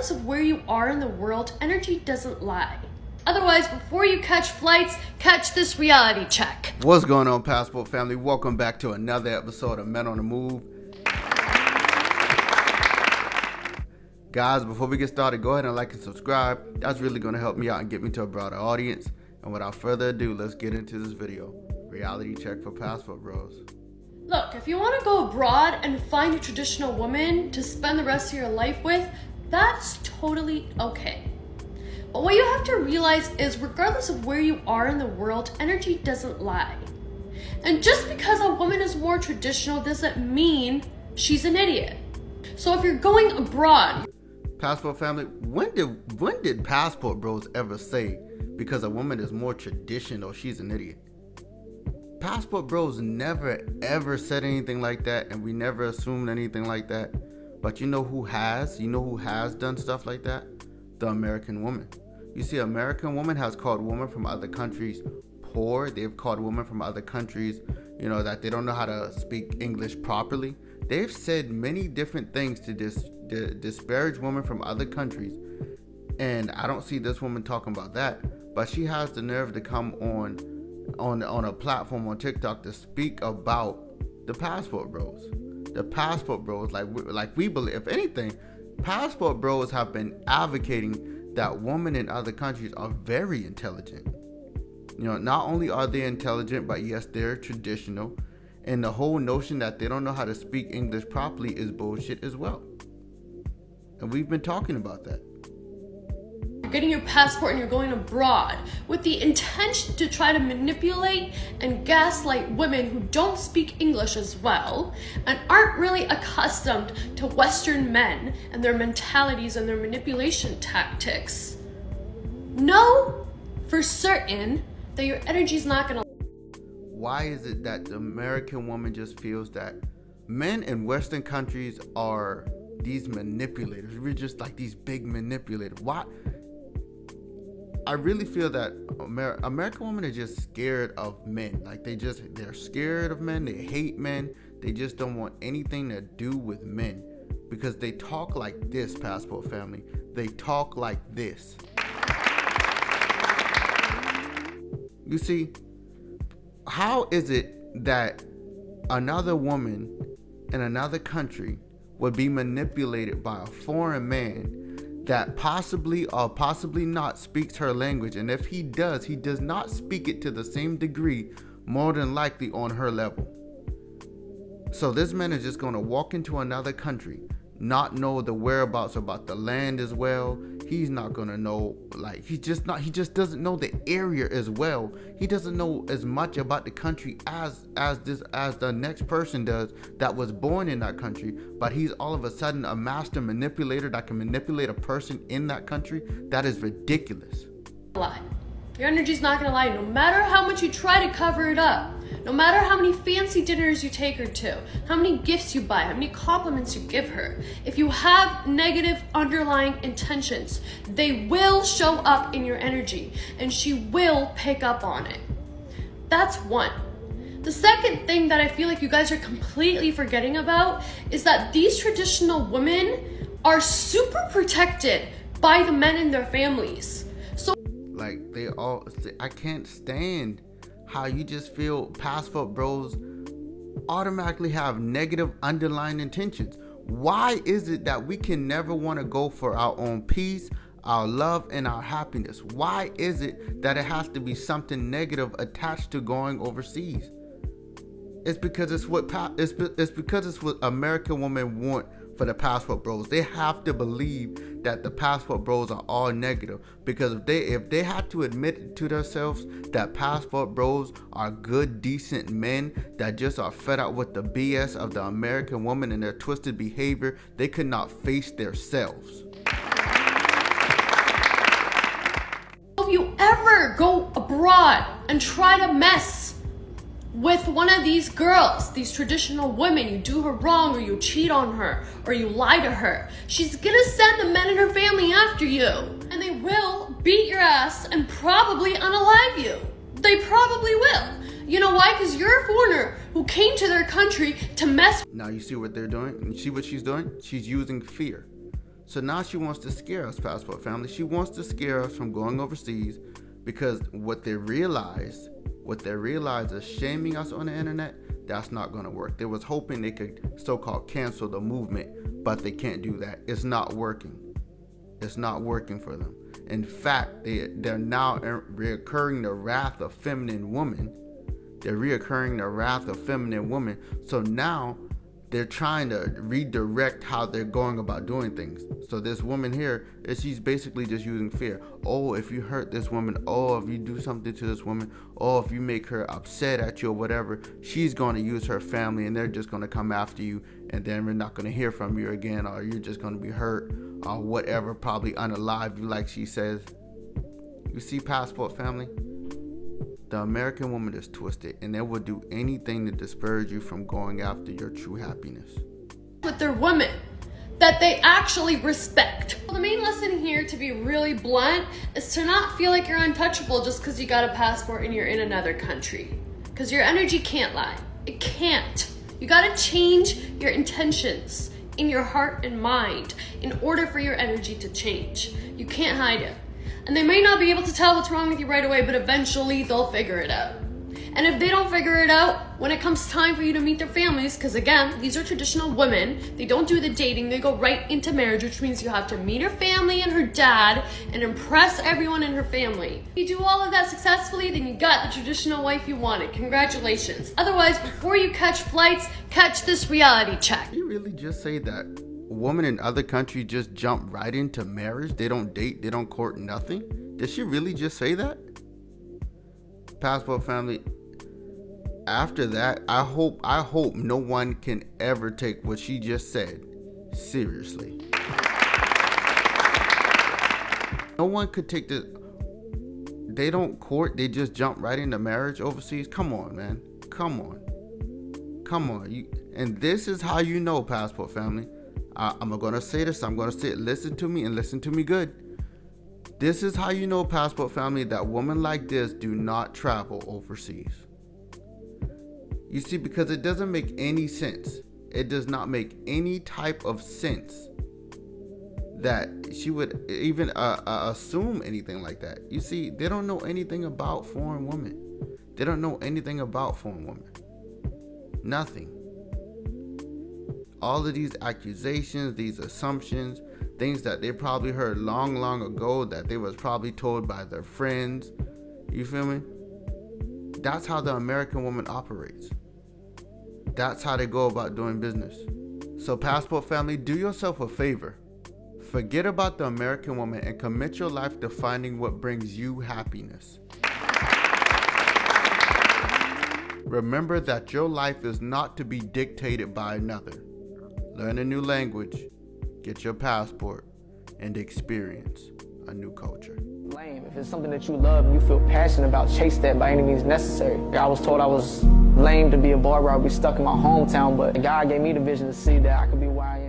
regardless of where you are in the world, energy doesn't lie. Otherwise, before you catch flights, catch this reality check. What's going on, Passport family? Welcome back to another episode of Men on the Move. Guys, before we get started, go ahead and like and subscribe. That's really going to help me out and get me to a broader audience. And without further ado, let's get into this video. Reality check for Passport Bros. Look, if you want to go abroad and find a traditional woman to spend the rest of your life with, that's totally okay. But what you have to realize is regardless of where you are in the world, energy doesn't lie. And just because a woman is more traditional doesn't mean she's an idiot. So if you're going abroad... Passport family, when did Passport Bros ever say because a woman is more traditional, she's an idiot? Passport Bros never ever said anything like that, and we never assumed anything like that. But you know who has? You know who has done stuff like that? The American woman. You see, American woman has called women from other countries poor. They've called women from other countries, that they don't know how to speak English properly. They've said many different things to disparage women from other countries. And I don't see this woman talking about that. But she has the nerve to come on a platform on TikTok to speak about the Passport Bros. The Passport Bros, like we believe, if anything, Passport Bros have been advocating that women in other countries are very intelligent. Not only are they intelligent, but yes, they're traditional. And the whole notion that they don't know how to speak English properly is bullshit as well. And we've been talking about that. You're getting your passport and you're going abroad with the intention to try to manipulate and gaslight women who don't speak English as well and aren't really accustomed to Western men and their mentalities and their manipulation tactics. Know for certain that your energy's not gonna... Why is it that the American woman just feels that men in Western countries are these manipulators? We're just like these big manipulators. Why? I really feel that American women are just scared of men. Like they're scared of men. They hate men. They just don't want anything to do with men because they talk like this, Passport family. They talk like this. You see, how is it that another woman in another country would be manipulated by a foreign man that possibly or possibly not speaks her language? And if he does not speak it to the same degree, more than likely on her level. So this man is just going to walk into another country, not know the whereabouts about the land as well. He's not going to know, he just doesn't know the area as well. He doesn't know as much about the country as the next person does that was born in that country. But he's all of a sudden a master manipulator that can manipulate a person in that country. That is ridiculous. Lie. Your energy's not gonna lie, no matter how much you try to cover it up. No matter how many fancy dinners you take her to, how many gifts you buy, how many compliments you give her. If you have negative underlying intentions, they will show up in your energy and she will pick up on it. That's one. The second thing that I feel like you guys are completely forgetting about is that these traditional women are super protected by the men in their families. So I can't stand how you just feel Passport Bros automatically have negative underlying intentions. Why is it that we can never want to go for our own peace, our love, and our happiness? Why is it that it has to be something negative attached to going overseas? It's because it's what American women want for the Passport Bros. They have to believe that the Passport Bros are all negative, because if they had to admit to themselves that Passport Bros are good, decent men that just are fed up with the BS of the American woman and their twisted behavior, they could not face themselves. If you ever go abroad and try to mess with one of these girls, these traditional women, you do her wrong or you cheat on her or you lie to her, she's gonna send the men in her family after you, and they will beat your ass and probably unalive you. They probably will. You know why? Because you're a foreigner who came to their country to mess. Now you see what they're doing? You see what she's doing? She's using fear. So now she wants to scare us, Passport family. She wants to scare us from going overseas, because what they realize is shaming us on the internet, that's not going to work. They was hoping they could so-called cancel the movement, but they can't do that. It's not working. It's not working for them. In fact, they're now reoccurring the wrath of feminine women. They're reoccurring the wrath of feminine women. So now they're trying to redirect how they're going about doing things. So this woman here, she's basically just using fear. Oh, if you hurt this woman, oh, if you do something to this woman, oh, if you make her upset at you or whatever, she's going to use her family and they're just going to come after you, and then we're not going to hear from you again, or you're just going to be hurt or whatever, probably unalive you, like she says. You see, Passport family? The American woman is twisted, and they will do anything to discourage you from going after your true happiness. With their women that they actually respect. Well, the main lesson here, to be really blunt, is to not feel like you're untouchable just because you got a passport and you're in another country. Because your energy can't lie. It can't. You gotta change your intentions in your heart and mind in order for your energy to change. You can't hide it. And they may not be able to tell what's wrong with you right away, but eventually they'll figure it out. And if they don't figure it out, when it comes time for you to meet their families, because again, these are traditional women, they don't do the dating, they go right into marriage, which means you have to meet her family and her dad and impress everyone in her family. If you do all of that successfully, then you got the traditional wife you wanted. Congratulations. Otherwise, before you catch flights, catch this reality check. Did you really just say that women in other countries just jump right into marriage? They don't date, they don't court, nothing? Did she really just say that? Passport family, after that, I hope no one can ever take what she just said seriously. No one could take this. They don't court, they just jump right into marriage overseas. Come on, man. Come on. And this is how you know, Passport family. I'm going to say this. I'm going to say it. Listen to me and listen to me good. This is how you know, Passport family, that women like this do not travel overseas. You see, because it doesn't make any sense. It does not make any type of sense that she would even assume anything like that. You see, they don't know anything about foreign women. They don't know anything about foreign women. Nothing. All of these accusations, these assumptions, things that they probably heard long ago, that they was probably told by their friends. You feel me? That's how the American woman operates. That's how they go about doing business. So Passport family, do yourself a favor. Forget about the American woman and commit your life to finding what brings you happiness. Remember that your life is not to be dictated by another. Learn a new language, get your passport, and experience a new culture. Lame. If it's something that you love and you feel passionate about, chase that by any means necessary. I was told I was lame to be a barber, I'd be stuck in my hometown, but God gave me the vision to see that I could be where I am.